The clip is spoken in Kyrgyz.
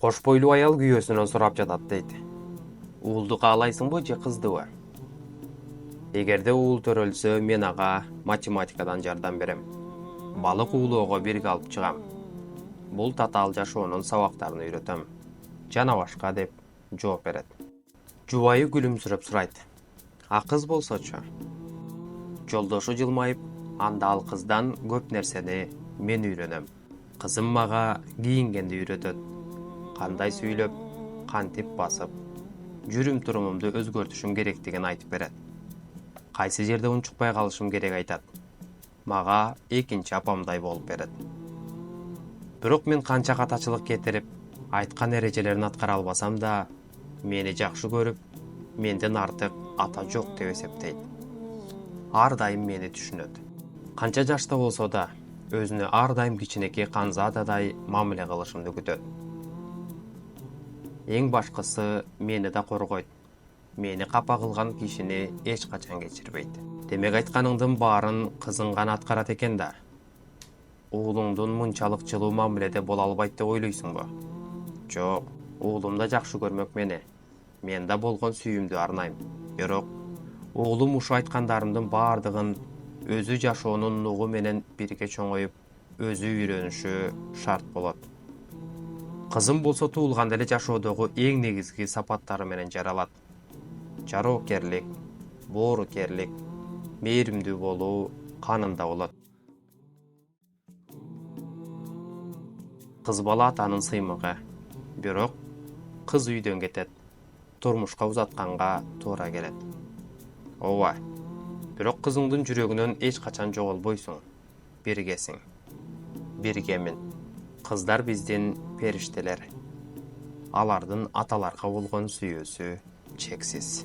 Кош бойлуу аял күйөөсүнөн сурап жатат дейт. Уулду каалайсыңбы же кыздыбы? Эгерде уул төрөлсө, мен ага математикадан жардам берем. Балык уулоого бирге алып чыгам. Бул татаал жашоонун сабактарын үйрөтөм. Жана башка деп жооп берет. Жубайы күлүмсүрөп сурайт. А кыз болсочу? Жолдошу жылмайып, анда ал кыздан көп нерсени мен үйрөнөм. Кызым мага кийингенди үйрөтөт. Кандай сүйлөп, кантип басып, жүрүм-турумумду өзгөртүшүм керектигин айтып берет. Кайсы жерде унчукпай калышым керек айтат. Мага экинчи апамдай болуп берет. Бирок мен канча катачылык кетирип, айткан эрежелерин аткара албасам да, мени жакшы көрүп, менден артык ата жок деп эсептейт. Ар дайым мени түшүнөт. Канча жашта болсо да, өзүнө ар дайым кичинекей канзададай мамиле кылышымды күтөт. Эң башкысы мени да коргойт. Мени капа кылган кишини эч качан кечирбейт. Демек айтканыңдын баарын кызың гана аткарат экен да. Уулуңдун мынчалык жылуу мамиледе боло албайт деп ойлойсуңбу? Жок, уулум да жакшы көрмөк мени. Мен да болгон сүйүүмдү арнайм. Бирок уулум ушу айткандарымдын баардыгын өзү жашоонун нугу менен бирге чоңоюп, өзү үйрөнүшү шарт болот. Кызым болсо туулганда эле жашоодогу эң негизги сапаттары менен жаралат. Жароокерлик, боорукерлик, мээримдүү болуу канында болот. Кыз бала атанын сыймыгы. Бирок кыз үйдөн кетет. Турмушка узатканга туура келет. Ооба. Бирок кызыңдын жүрөгүнөн эч качан жоголбойсуң. Биргесиң. Биргемин. Кыздар биздин периштелер. Алардын аталарга болгон сүйүүсү чексиз.